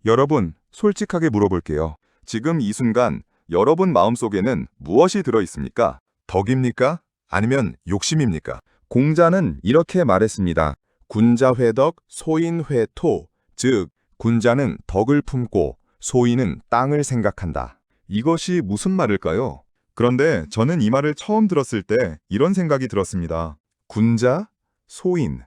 여러분, 솔직하게 물어볼게요. 지금 이 순간 여러분 마음속에는 무엇이 들어 있습니까? 덕입니까? 아니면 욕심입니까? 공자는 이렇게 말했습니다. 군자회덕, 소인회토. 즉, 군자는 덕을 품고 소인은 땅을 생각한다. 이것이 무슨 말일까요? 그런데 저는 이 말을 처음 들었을 때 이런 생각이 들었습니다. 군자? 소인?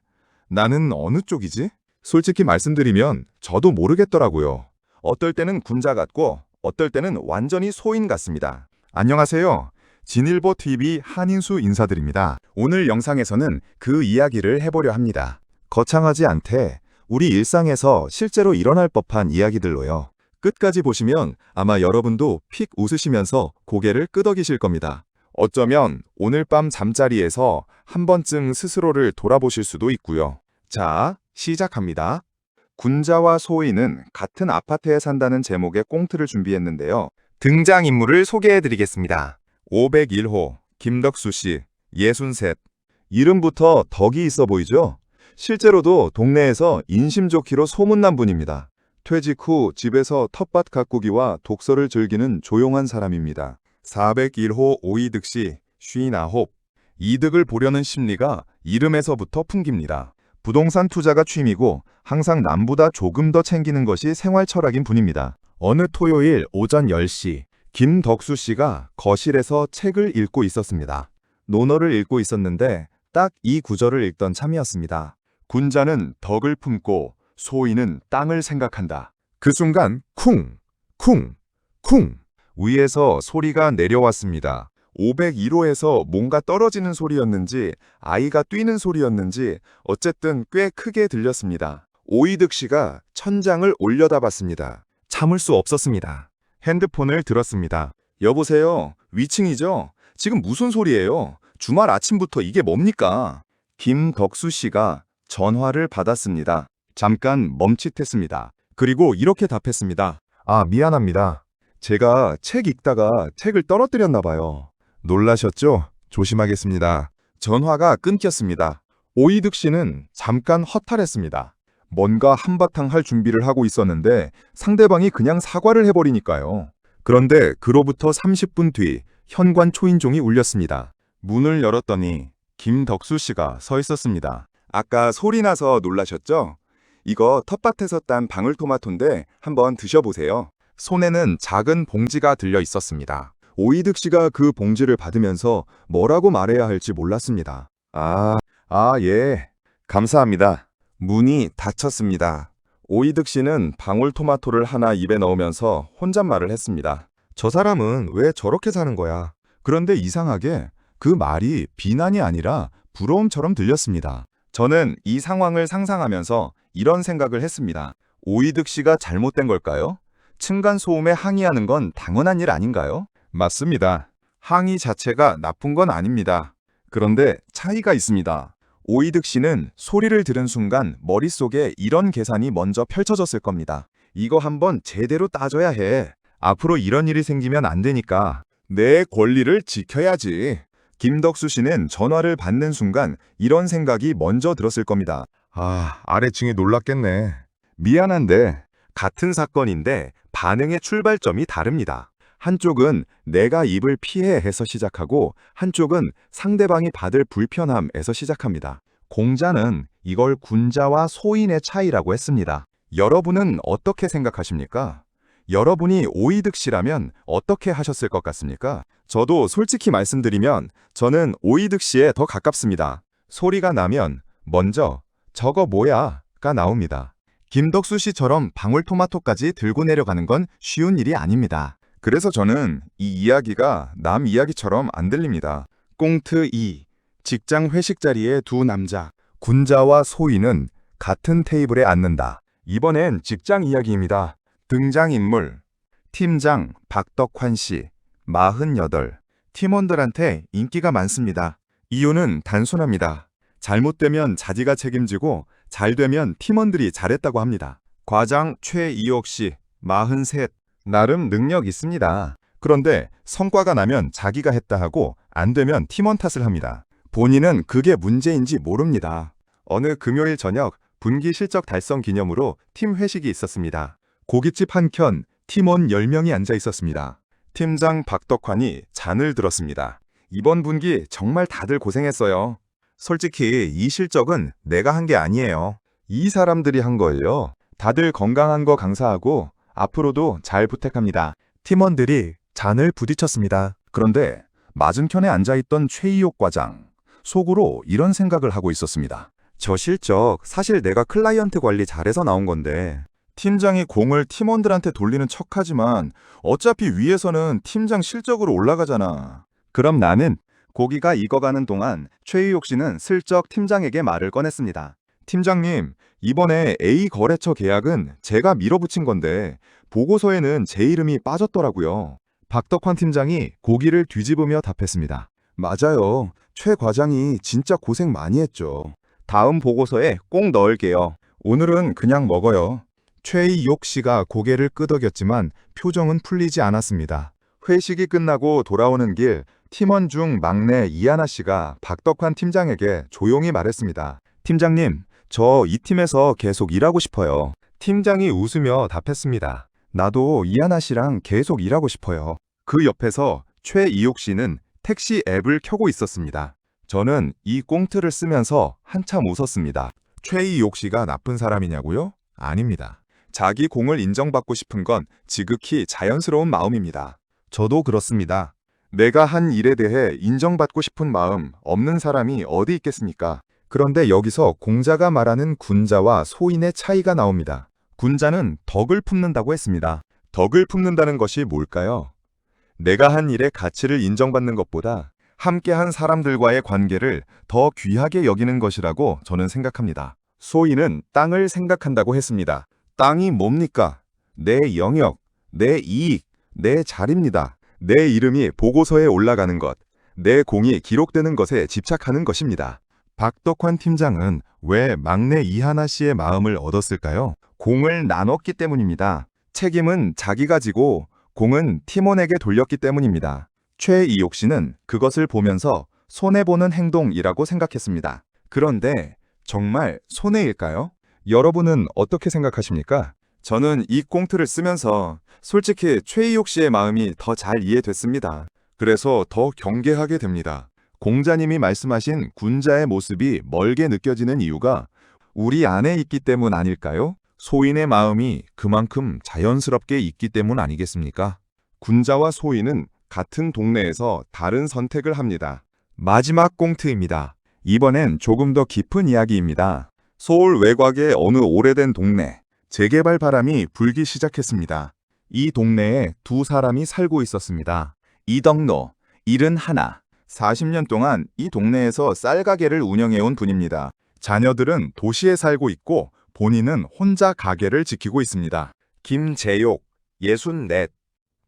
나는 어느 쪽이지? 솔직히 말씀드리면 저도 모르겠더라고요. 어떨 때는 군자 같고 어떨 때는 완전히 소인 같습니다. 안녕하세요. 진일보TV 한인수 인사드립니다. 오늘 영상에서는 그 이야기를 해보려 합니다. 거창하지 않되 우리 일상에서 실제로 일어날 법한 이야기들로요. 끝까지 보시면 아마 여러분도 픽 웃으시면서 고개를 끄덕이실 겁니다. 어쩌면 오늘 밤 잠자리에서 한 번쯤 스스로를 돌아보실 수도 있고요. 자, 시작합니다. 군자와 소인은 같은 아파트에 산다는 제목의 꽁트를 준비했는데요. 등장인물을 소개해드리겠습니다. 501호 김덕수 씨, 63. 이름부터 덕이 있어 보이죠? 실제로도 동네에서 인심 좋기로 소문난 분입니다. 퇴직 후 집에서 텃밭 가꾸기와 독서를 즐기는 조용한 사람입니다. 401호 오이득 씨, 59. 이득을 보려는 심리가 이름에서부터 풍깁니다. 부동산 투자가 취미고 항상 남보다 조금 더 챙기는 것이 생활 철학인 분입니다. 어느 토요일 오전 10시, 김덕수 씨가 거실에서 책을 읽고 있었습니다. 논어를 읽고 있었는데 딱 이 구절을 읽던 참이었습니다. 군자는 덕을 품고 소인은 땅을 생각한다. 그 순간 쿵, 쿵, 쿵 위에서 소리가 내려왔습니다. 501호에서 뭔가 떨어지는 소리였는지 아이가 뛰는 소리였는지 어쨌든 꽤 크게 들렸습니다. 오이득 씨가 천장을 올려다봤습니다. 참을 수 없었습니다. 핸드폰을 들었습니다. 여보세요? 위층이죠? 지금 무슨 소리예요? 주말 아침부터 이게 뭡니까? 김덕수 씨가 전화를 받았습니다. 잠깐 멈칫했습니다. 그리고 이렇게 답했습니다. 아, 미안합니다. 제가 책 읽다가 책을 떨어뜨렸나 봐요. 놀라셨죠? 조심하겠습니다. 전화가 끊겼습니다. 오이득 씨는 잠깐 허탈했습니다. 뭔가 한바탕 할 준비를 하고 있었는데 상대방이 그냥 사과를 해버리니까요. 그런데 그로부터 30분 뒤 현관 초인종이 울렸습니다. 문을 열었더니 김덕수 씨가 서 있었습니다. 아까 소리 나서 놀라셨죠? 이거 텃밭에서 딴 방울토마토인데 한번 드셔보세요. 손에는 작은 봉지가 들려 있었습니다. 오이득 씨가 그 봉지를 받으면서 뭐라고 말해야 할지 몰랐습니다. 예. 감사합니다. 문이 닫혔습니다. 오이득 씨는 방울토마토를 하나 입에 넣으면서 혼잣말을 했습니다. 저 사람은 왜 저렇게 사는 거야? 그런데 이상하게 그 말이 비난이 아니라 부러움처럼 들렸습니다. 저는 이 상황을 상상하면서 이런 생각을 했습니다. 오이득 씨가 잘못된 걸까요? 층간소음에 항의하는 건 당연한 일 아닌가요? 맞습니다. 항의 자체가 나쁜 건 아닙니다. 그런데 차이가 있습니다. 오이득 씨는 소리를 들은 순간 머릿속에 이런 계산이 먼저 펼쳐졌을 겁니다. 이거 한번 제대로 따져야 해. 앞으로 이런 일이 생기면 안 되니까 내 권리를 지켜야지. 김덕수 씨는 전화를 받는 순간 이런 생각이 먼저 들었을 겁니다. 아래층이 놀랐겠네. 미안한데 같은 사건인데 반응의 출발점이 다릅니다. 한쪽은 내가 입을 피해 해서 시작하고 한쪽은 상대방이 받을 불편함에서 시작합니다. 공자는 이걸 군자와 소인의 차이라고 했습니다. 여러분은 어떻게 생각하십니까? 여러분이 오이득 씨라면 어떻게 하셨을 것 같습니까? 저도 솔직히 말씀드리면 저는 오이득 씨에 더 가깝습니다. 소리가 나면 먼저 저거 뭐야?가 나옵니다. 김덕수 씨처럼 방울토마토까지 들고 내려가는 건 쉬운 일이 아닙니다. 그래서 저는 이 이야기가 남 이야기처럼 안 들립니다. 꽁트 2. 직장 회식 자리에 두 남자. 군자와 소인은 같은 테이블에 앉는다. 이번엔 직장 이야기입니다. 등장인물. 팀장 박덕환 씨, 48. 팀원들한테 인기가 많습니다. 이유는 단순합니다. 잘못되면 자기가 책임지고 잘 되면 팀원들이 잘했다고 합니다. 과장 최이옥 씨, 43. 나름 능력 있습니다. 그런데 성과가 나면 자기가 했다 하고 안 되면 팀원 탓을 합니다. 본인은 그게 문제인지 모릅니다. 어느 금요일 저녁 분기 실적 달성 기념으로 팀 회식이 있었습니다. 고깃집 한켠 팀원 10명이 앉아 있었습니다. 팀장 박덕환이 잔을 들었습니다. 이번 분기 정말 다들 고생했어요. 솔직히 이 실적은 내가 한 게 아니에요. 이 사람들이 한 거예요. 다들 건강한 거 강사하고 앞으로도 잘 부탁합니다. 팀원들이 잔을 부딪혔습니다. 그런데 맞은편에 앉아있던 최이옥 과장, 속으로 이런 생각을 하고 있었습니다. 저 실적 사실 내가 클라이언트 관리 잘해서 나온 건데 팀장이 공을 팀원들한테 돌리는 척하지만 어차피 위에서는 팀장 실적으로 올라가잖아. 그럼 나는 고기가 익어가는 동안 최희옥 씨는 슬쩍 팀장에게 말을 꺼냈습니다. 팀장님, 이번에 A 거래처 계약은 제가 밀어붙인 건데 보고서에는 제 이름이 빠졌더라고요. 박덕환 팀장이 고기를 뒤집으며 답했습니다. 맞아요. 최 과장이 진짜 고생 많이 했죠. 다음 보고서에 꼭 넣을게요. 오늘은 그냥 먹어요. 최희옥 씨가 고개를 끄덕였지만 표정은 풀리지 않았습니다. 회식이 끝나고 돌아오는 길 팀원 중 막내 이하나 씨가 박덕환 팀장에게 조용히 말했습니다. 팀장님, 저 이 팀에서 계속 일하고 싶어요. 팀장이 웃으며 답했습니다. 나도 이하나 씨랑 계속 일하고 싶어요. 그 옆에서 최이옥 씨는 택시 앱을 켜고 있었습니다. 저는 이 꽁트를 쓰면서 한참 웃었습니다. 최이옥 씨가 나쁜 사람이냐고요? 아닙니다. 자기 공을 인정받고 싶은 건 지극히 자연스러운 마음입니다. 저도 그렇습니다. 내가 한 일에 대해 인정받고 싶은 마음 없는 사람이 어디 있겠습니까? 그런데 여기서 공자가 말하는 군자와 소인의 차이가 나옵니다. 군자는 덕을 품는다고 했습니다. 덕을 품는다는 것이 뭘까요? 내가 한 일의 가치를 인정받는 것보다 함께한 사람들과의 관계를 더 귀하게 여기는 것이라고 저는 생각합니다. 소인은 땅을 생각한다고 했습니다. 땅이 뭡니까? 내 영역, 내 이익, 내 자리입니다. 내 이름이 보고서에 올라가는 것, 내 공이 기록되는 것에 집착하는 것입니다. 박덕환 팀장은 왜 막내 이하나 씨의 마음을 얻었을까요? 공을 나눴기 때문입니다. 책임은 자기가 지고 공은 팀원에게 돌렸기 때문입니다. 최이옥 씨는 그것을 보면서 손해보는 행동이라고 생각했습니다. 그런데 정말 손해일까요? 여러분은 어떻게 생각하십니까? 저는 이 꽁트를 쓰면서 솔직히 최이옥 씨의 마음이 더 잘 이해됐습니다. 그래서 더 경계하게 됩니다. 공자님이 말씀하신 군자의 모습이 멀게 느껴지는 이유가 우리 안에 있기 때문 아닐까요? 소인의 마음이 그만큼 자연스럽게 있기 때문 아니겠습니까? 군자와 소인은 같은 동네에서 다른 선택을 합니다. 마지막 꽁트입니다. 이번엔 조금 더 깊은 이야기입니다. 서울 외곽의 어느 오래된 동네, 재개발 바람이 불기 시작했습니다. 이 동네에 두 사람이 살고 있었습니다. 이덕노, 71. 40년 동안 이 동네에서 쌀가게를 운영해온 분입니다. 자녀들은 도시에 살고 있고 본인은 혼자 가게를 지키고 있습니다. 김재욕, 64.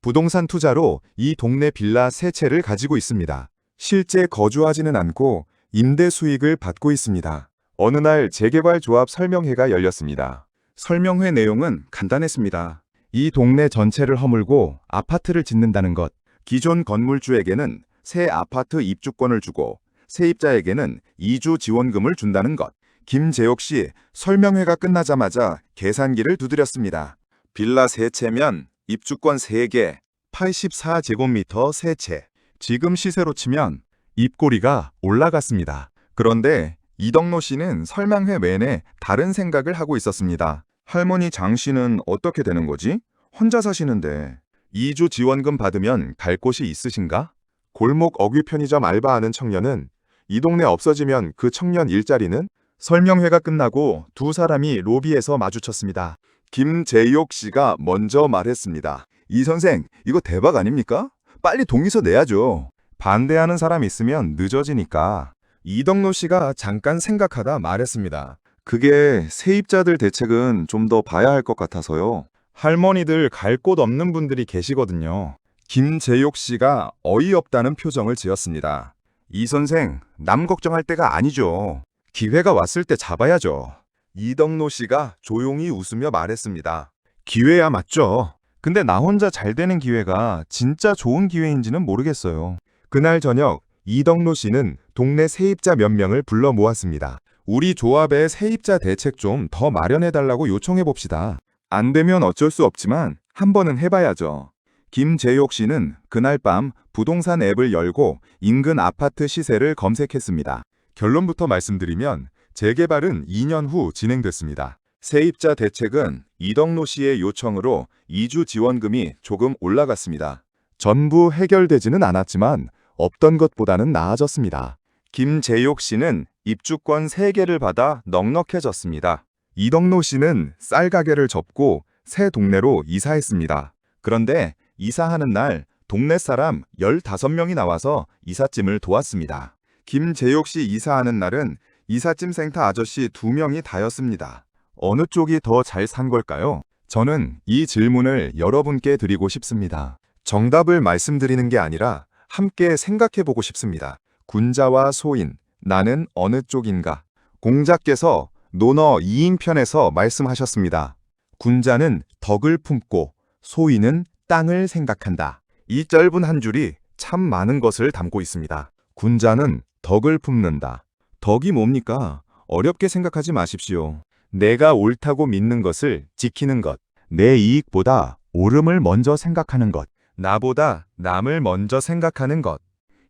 부동산 투자로 이 동네 빌라 3채를 가지고 있습니다. 실제 거주하지는 않고 임대 수익을 받고 있습니다. 어느 날 재개발 조합 설명회가 열렸습니다. 설명회 내용은 간단했습니다. 이 동네 전체를 허물고 아파트를 짓는다는 것, 기존 건물주에게는 새 아파트 입주권을 주고 세입자에게는 이주 지원금을 준다는 것. 김재옥 씨, 설명회가 끝나자마자 계산기를 두드렸습니다. 빌라 3채면 입주권 3개, 84제곱미터 3채. 지금 시세로 치면 입꼬리가 올라갔습니다. 그런데 이덕노 씨는 설명회 내내 다른 생각을 하고 있었습니다. 할머니 장 씨는 어떻게 되는 거지? 혼자 사시는데. 이주 지원금 받으면 갈 곳이 있으신가? 골목 어귀 편의점 알바하는 청년은 이 동네 없어지면 그 청년 일자리는? 설명회가 끝나고 두 사람이 로비에서 마주쳤습니다. 김재욕 씨가 먼저 말했습니다. 이 선생, 이거 대박 아닙니까? 빨리 동의서 내야죠. 반대하는 사람 있으면 늦어지니까. 이덕노 씨가 잠깐 생각하다 말했습니다. 그게 세입자들 대책은 좀 더 봐야 할 것 같아서요. 할머니들 갈 곳 없는 분들이 계시거든요. 김재욕 씨가 어이없다는 표정을 지었습니다. 이 선생, 남 걱정할 때가 아니죠. 기회가 왔을 때 잡아야죠. 이덕노 씨가 조용히 웃으며 말했습니다. 기회야 맞죠. 근데 나 혼자 잘 되는 기회가 진짜 좋은 기회인지는 모르겠어요. 그날 저녁 이덕노 씨는 동네 세입자 몇 명을 불러 모았습니다. 우리 조합의 세입자 대책 좀 더 마련해달라고 요청해봅시다. 안 되면 어쩔 수 없지만 한 번은 해봐야죠. 김재욕 씨는 그날 밤 부동산 앱을 열고 인근 아파트 시세를 검색했습니다. 결론부터 말씀드리면 재개발은 2년 후 진행됐습니다. 세입자 대책은 이덕노 씨의 요청으로 이주 지원금이 조금 올라갔습니다. 전부 해결되지는 않았지만 없던 것보다는 나아졌습니다. 김재욕 씨는 입주권 3개를 받아 넉넉해졌습니다. 이덕노 씨는 쌀 가게를 접고 새 동네로 이사했습니다. 그런데 이사하는 날 동네 사람 15명이 나와서 이삿짐을 도왔습니다. 김재욕 씨 이사하는 날은 이삿짐 센터 아저씨 2명이 다였습니다. 어느 쪽이 더 잘 산 걸까요? 저는 이 질문을 여러분께 드리고 싶습니다. 정답을 말씀드리는 게 아니라 함께 생각해보고 싶습니다. 군자와 소인, 나는 어느 쪽인가? 공자께서 논어 2인편에서 말씀하셨습니다. 군자는 덕을 품고 소인은 땅을 생각한다. 이 짧은 한 줄이 참 많은 것을 담고 있습니다. 군자는 덕을 품는다. 덕이 뭡니까? 어렵게 생각하지 마십시오. 내가 옳다고 믿는 것을 지키는 것. 내 이익보다 옳음을 먼저 생각하는 것. 나보다 남을 먼저 생각하는 것.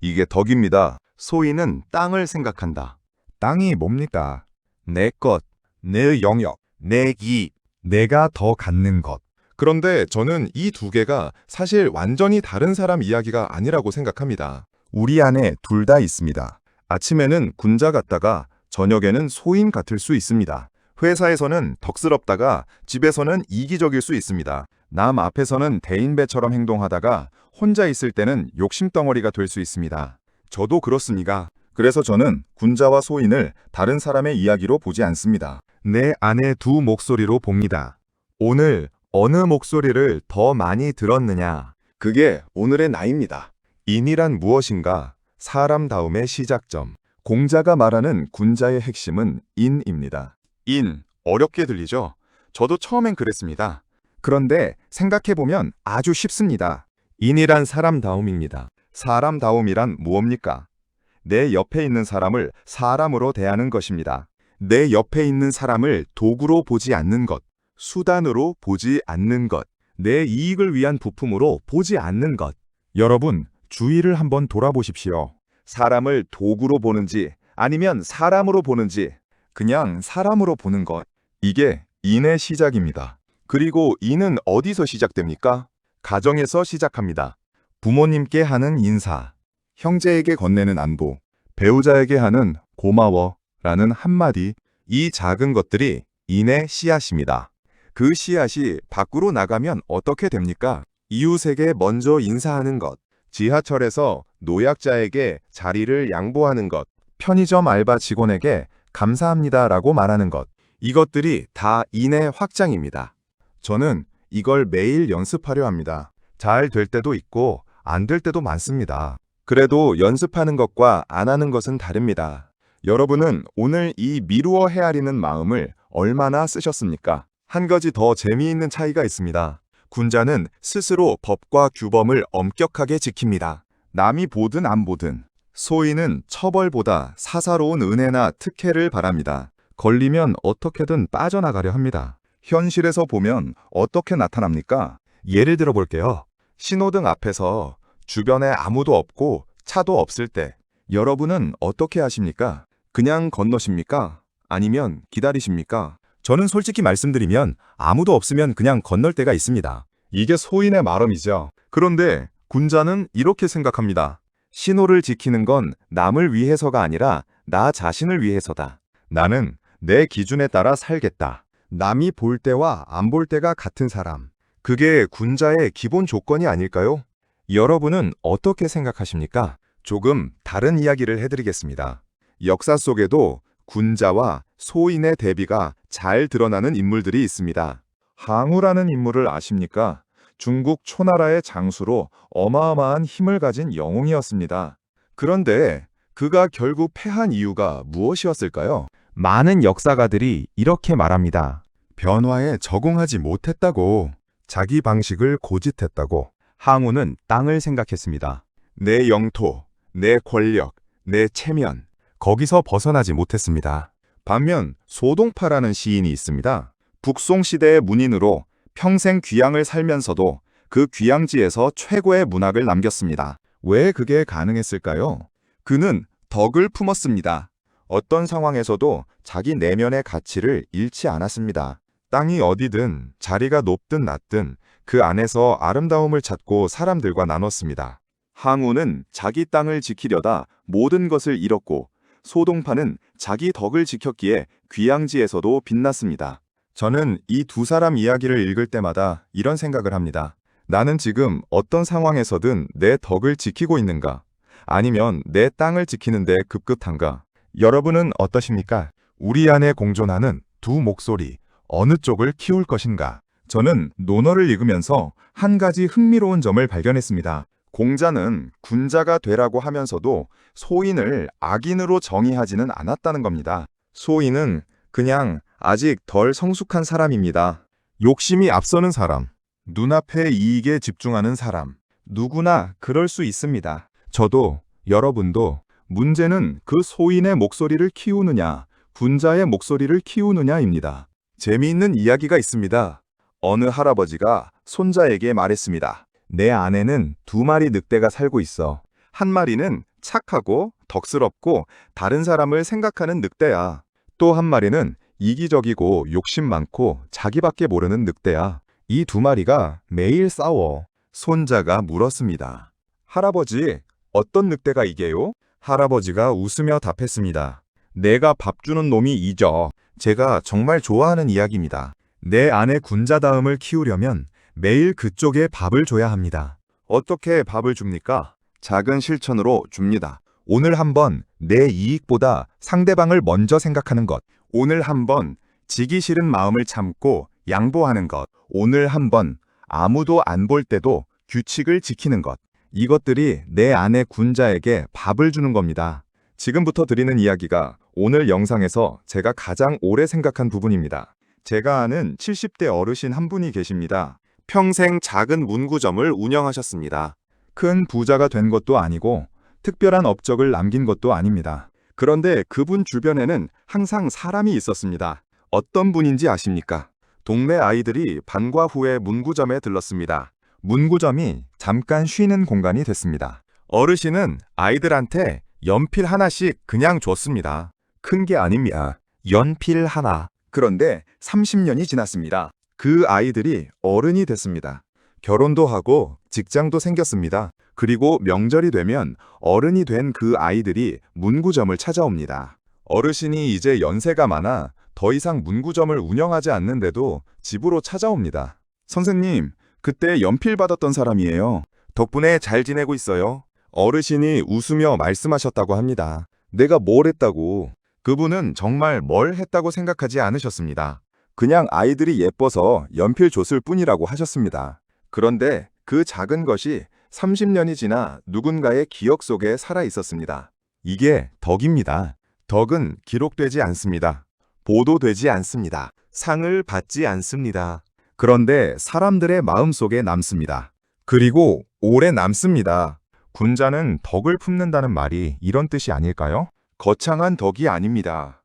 이게 덕입니다. 소인은 땅을 생각한다. 땅이 뭡니까? 내 것, 내 영역, 내 이익, 내가 더 갖는 것. 그런데 저는 이 두 개가 사실 완전히 다른 사람 이야기가 아니라고 생각합니다. 우리 안에 둘 다 있습니다. 아침에는 군자 같다가 저녁에는 소인 같을 수 있습니다. 회사에서는 덕스럽다가 집에서는 이기적일 수 있습니다. 남 앞에서는 대인배처럼 행동하다가 혼자 있을 때는 욕심덩어리가 될 수 있습니다. 저도 그렇습니다. 그래서 저는 군자와 소인을 다른 사람의 이야기로 보지 않습니다. 내 안의 두 목소리로 봅니다. 오늘 어느 목소리를 더 많이 들었느냐? 그게 오늘의 나입니다. 인이란 무엇인가? 사람다움의 시작점. 공자가 말하는 군자의 핵심은 인입니다. 인, 어렵게 들리죠? 저도 처음엔 그랬습니다. 그런데 생각해보면 아주 쉽습니다. 인이란 사람다움입니다. 사람다움이란 무엇입니까? 내 옆에 있는 사람을 사람으로 대하는 것입니다. 내 옆에 있는 사람을 도구로 보지 않는 것, 수단으로 보지 않는 것, 내 이익을 위한 부품으로 보지 않는 것. 여러분, 주위를 한번 돌아보십시오. 사람을 도구로 보는지 아니면 사람으로 보는지 그냥 사람으로 보는 것. 이게 인의 시작입니다. 그리고 인은 어디서 시작됩니까? 가정에서 시작합니다. 부모님께 하는 인사, 형제에게 건네는 안부, 배우자에게 하는 고마워라는 한마디, 이 작은 것들이 인의 씨앗입니다. 그 씨앗이 밖으로 나가면 어떻게 됩니까? 이웃에게 먼저 인사하는 것, 지하철에서 노약자에게 자리를 양보하는 것, 편의점 알바 직원에게 감사합니다라고 말하는 것. 이것들이 다 인의 확장입니다. 저는 이걸 매일 연습하려 합니다. 잘 될 때도 있고 안 될 때도 많습니다. 그래도 연습하는 것과 안 하는 것은 다릅니다. 여러분은 오늘 이 미루어 헤아리는 마음을 얼마나 쓰셨습니까? 한 가지 더 재미있는 차이가 있습니다. 군자는 스스로 법과 규범을 엄격하게 지킵니다. 남이 보든 안 보든. 소인은 처벌보다 사사로운 은혜나 특혜를 바랍니다. 걸리면 어떻게든 빠져나가려 합니다. 현실에서 보면 어떻게 나타납니까? 예를 들어 볼게요. 신호등 앞에서 주변에 아무도 없고 차도 없을 때 여러분은 어떻게 하십니까? 그냥 건너십니까? 아니면 기다리십니까? 저는 솔직히 말씀드리면 아무도 없으면 그냥 건널 때가 있습니다. 이게 소인의 마음이죠. 그런데 군자는 이렇게 생각합니다. 신호를 지키는 건 남을 위해서가 아니라 나 자신을 위해서다. 나는 내 기준에 따라 살겠다. 남이 볼 때와 안 볼 때가 같은 사람. 그게 군자의 기본 조건이 아닐까요? 여러분은 어떻게 생각하십니까? 조금 다른 이야기를 해드리겠습니다. 역사 속에도 군자와 소인의 대비가 잘 드러나는 인물들이 있습니다. 항우라는 인물을 아십니까? 중국 초나라의 장수로 어마어마한 힘을 가진 영웅이었습니다. 그런데 그가 결국 패한 이유가 무엇이었을까요? 많은 역사가들이 이렇게 말합니다. 변화에 적응하지 못했다고, 자기 방식을 고집했다고. 항우는 땅을 생각했습니다. 내 영토, 내 권력, 내 체면, 거기서 벗어나지 못했습니다. 반면 소동파라는 시인이 있습니다. 북송 시대의 문인으로 평생 귀양을 살면서도 그 귀양지에서 최고의 문학을 남겼습니다. 왜 그게 가능했을까요? 그는 덕을 품었습니다. 어떤 상황에서도 자기 내면의 가치를 잃지 않았습니다. 땅이 어디든 자리가 높든 낮든 그 안에서 아름다움을 찾고 사람들과 나눴습니다. 항우는 자기 땅을 지키려다 모든 것을 잃었고 소동파는 자기 덕을 지켰기에 귀양지에서도 빛났습니다. 저는 이 두 사람 이야기를 읽을 때마다 이런 생각을 합니다. 나는 지금 어떤 상황에서든 내 덕을 지키고 있는가? 아니면 내 땅을 지키는데 급급한가? 여러분은 어떠십니까? 우리 안에 공존하는 두 목소리, 어느 쪽을 키울 것인가? 저는 논어를 읽으면서 한 가지 흥미로운 점을 발견했습니다. 공자는 군자가 되라고 하면서도 소인을 악인으로 정의하지는 않았다는 겁니다. 소인은 그냥 아직 덜 성숙한 사람입니다. 욕심이 앞서는 사람, 눈앞의 이익에 집중하는 사람, 누구나 그럴 수 있습니다. 저도, 여러분도. 문제는 그 소인의 목소리를 키우느냐, 군자의 목소리를 키우느냐입니다. 재미있는 이야기가 있습니다. 어느 할아버지가 손자에게 말했습니다. 내 안에는 두 마리 늑대가 살고 있어. 한 마리는 착하고 덕스럽고 다른 사람을 생각하는 늑대야. 또 한 마리는 이기적이고 욕심 많고 자기밖에 모르는 늑대야. 이 두 마리가 매일 싸워. 손자가 물었습니다. 할아버지, 어떤 늑대가 이겨요? 할아버지가 웃으며 답했습니다. 내가 밥 주는 놈이 이겨. 제가 정말 좋아하는 이야기입니다. 내 안의 군자다움을 키우려면 매일 그쪽에 밥을 줘야 합니다. 어떻게 밥을 줍니까? 작은 실천으로 줍니다. 오늘 한번 내 이익보다 상대방을 먼저 생각하는 것. 오늘 한번 지기 싫은 마음을 참고 양보하는 것. 오늘 한번 아무도 안 볼 때도 규칙을 지키는 것. 이것들이 내 안의 군자에게 밥을 주는 겁니다. 지금부터 드리는 이야기가 오늘 영상에서 제가 가장 오래 생각한 부분입니다. 제가 아는 70대 어르신 한 분이 계십니다. 평생 작은 문구점을 운영하셨습니다. 큰 부자가 된 것도 아니고 특별한 업적을 남긴 것도 아닙니다. 그런데 그분 주변에는 항상 사람이 있었습니다. 어떤 분인지 아십니까? 동네 아이들이 방과 후에 문구점에 들렀습니다. 문구점이 잠깐 쉬는 공간이 됐습니다. 어르신은 아이들한테 연필 하나씩 그냥 줬습니다. 큰 게 아닙니다. 연필 하나. 그런데 30년이 지났습니다. 그 아이들이 어른이 됐습니다. 결혼도 하고 직장도 생겼습니다. 그리고 명절이 되면 어른이 된 그 아이들이 문구점을 찾아옵니다. 어르신이 이제 연세가 많아 더 이상 문구점을 운영하지 않는데도 집으로 찾아옵니다. 선생님, 그때 연필 받았던 사람이에요. 덕분에 잘 지내고 있어요. 어르신이 웃으며 말씀하셨다고 합니다. 내가 뭘 했다고. 그분은 정말 뭘 했다고 생각하지 않으셨습니다. 그냥 아이들이 예뻐서 연필 줬을 뿐이라고 하셨습니다. 그런데 그 작은 것이 30년이 지나 누군가의 기억 속에 살아 있었습니다. 이게 덕입니다. 덕은 기록되지 않습니다. 보도되지 않습니다. 상을 받지 않습니다. 그런데 사람들의 마음속에 남습니다. 그리고 오래 남습니다. 군자는 덕을 품는다는 말이 이런 뜻이 아닐까요? 거창한 덕이 아닙니다.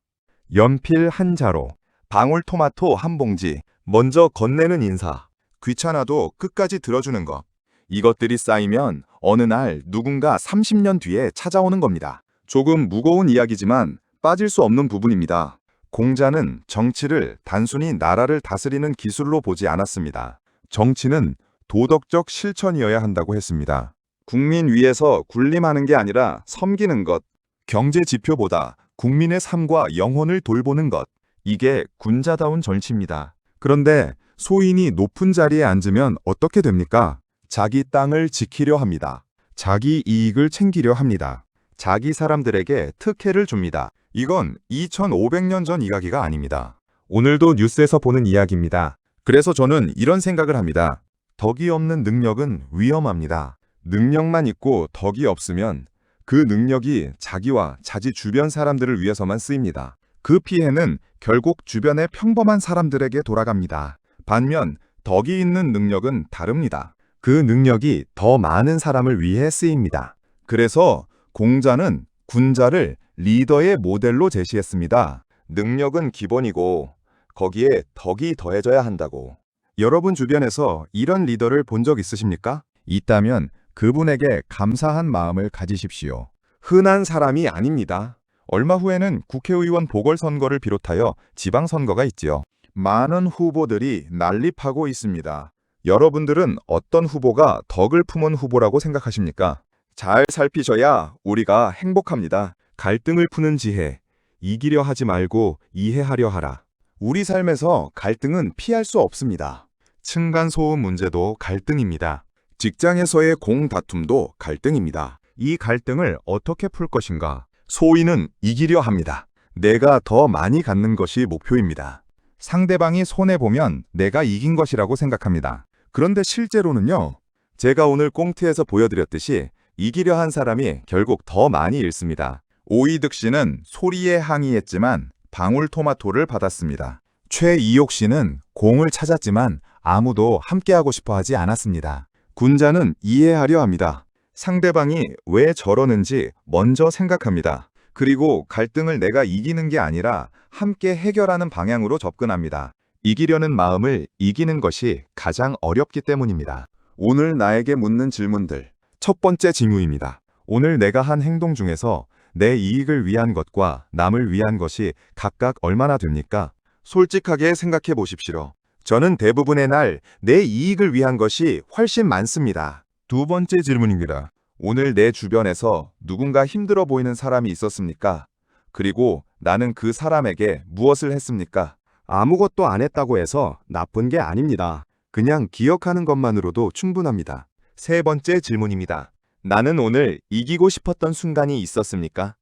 연필 한 자루, 방울토마토 한 봉지, 먼저 건네는 인사, 귀찮아도 끝까지 들어주는 것. 이것들이 쌓이면 어느 날 누군가 30년 뒤에 찾아오는 겁니다. 조금 무거운 이야기지만 빠질 수 없는 부분입니다. 공자는 정치를 단순히 나라를 다스리는 기술로 보지 않았습니다. 정치는 도덕적 실천이어야 한다고 했습니다. 국민 위에서 군림하는 게 아니라 섬기는 것. 경제 지표보다 국민의 삶과 영혼을 돌보는 것. 이게 군자다운 정치입니다. 그런데 소인이 높은 자리에 앉으면 어떻게 됩니까? 자기 땅을 지키려 합니다. 자기 이익을 챙기려 합니다. 자기 사람들에게 특혜를 줍니다. 이건 2500년 전 이야기가 아닙니다. 오늘도 뉴스에서 보는 이야기입니다. 그래서 저는 이런 생각을 합니다. 덕이 없는 능력은 위험합니다. 능력만 있고 덕이 없으면 그 능력이 자기와 자기 주변 사람들을 위해서만 쓰입니다. 그 피해는 결국 주변의 평범한 사람들에게 돌아갑니다. 반면 덕이 있는 능력은 다릅니다. 그 능력이 더 많은 사람을 위해 쓰입니다. 그래서 공자는 군자를 리더의 모델로 제시했습니다. 능력은 기본이고 거기에 덕이 더해져야 한다고. 여러분 주변에서 이런 리더를 본 적 있으십니까? 있다면 그분에게 감사한 마음을 가지십시오. 흔한 사람이 아닙니다. 얼마 후에는 국회의원 보궐선거를 비롯하여 지방선거가 있지요. 많은 후보들이 난립하고 있습니다. 여러분들은 어떤 후보가 덕을 품은 후보라고 생각하십니까? 잘 살피셔야 우리가 행복합니다. 갈등을 푸는 지혜, 이기려 하지 말고 이해하려 하라. 우리 삶에서 갈등은 피할 수 없습니다. 층간소음 문제도 갈등입니다. 직장에서의 공다툼도 갈등입니다. 이 갈등을 어떻게 풀 것인가? 소위는 이기려 합니다. 내가 더 많이 갖는 것이 목표입니다. 상대방이 손해보면 내가 이긴 것이라고 생각합니다. 그런데 실제로는요, 제가 오늘 꽁트에서 보여드렸듯이 이기려 한 사람이 결국 더 많이 잃습니다. 오이득 씨는 소리에 항의했지만 방울토마토를 받았습니다. 최이옥 씨는 공을 찾았지만 아무도 함께하고 싶어 하지 않았습니다. 군자는 이해하려 합니다. 상대방이 왜 저러는지 먼저 생각합니다. 그리고 갈등을 내가 이기는 게 아니라 함께 해결하는 방향으로 접근합니다. 이기려는 마음을 이기는 것이 가장 어렵기 때문입니다. 오늘 나에게 묻는 질문들. 첫 번째 징후입니다. 오늘 내가 한 행동 중에서 내 이익을 위한 것과 남을 위한 것이 각각 얼마나 됩니까? 솔직하게 생각해 보십시오. 저는 대부분의 날 내 이익을 위한 것이 훨씬 많습니다. 두 번째 질문입니다. 오늘 내 주변에서 누군가 힘들어 보이는 사람이 있었습니까? 그리고 나는 그 사람에게 무엇을 했습니까? 아무것도 안 했다고 해서 나쁜 게 아닙니다. 그냥 기억하는 것만으로도 충분합니다. 세 번째 질문입니다. 나는 오늘 이기고 싶었던 순간이 있었습니까?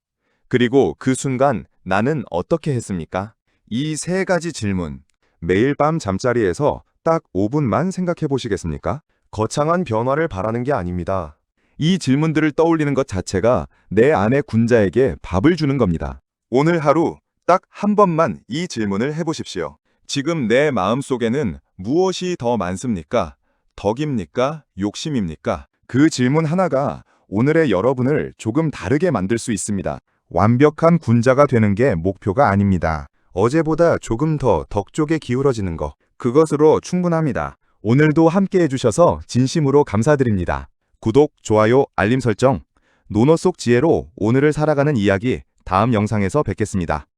그리고 그 순간 나는 어떻게 했습니까? 이 세 가지 질문, 매일 밤 잠자리에서 딱 5분만 생각해 보시겠습니까? 거창한 변화를 바라는 게 아닙니다. 이 질문들을 떠올리는 것 자체가 내 안의 군자에게 밥을 주는 겁니다. 오늘 하루 딱 한 번만 이 질문을 해보십시오. 지금 내 마음속에는 무엇이 더 많습니까? 덕입니까? 욕심입니까? 그 질문 하나가 오늘의 여러분을 조금 다르게 만들 수 있습니다. 완벽한 군자가 되는 게 목표가 아닙니다. 어제보다 조금 더 덕 쪽에 기울어지는 것, 그것으로 충분합니다. 오늘도 함께 해주셔서 진심으로 감사드립니다. 구독, 좋아요, 알림 설정, 논어 속 지혜로 오늘을 살아가는 이야기 다음 영상에서 뵙겠습니다.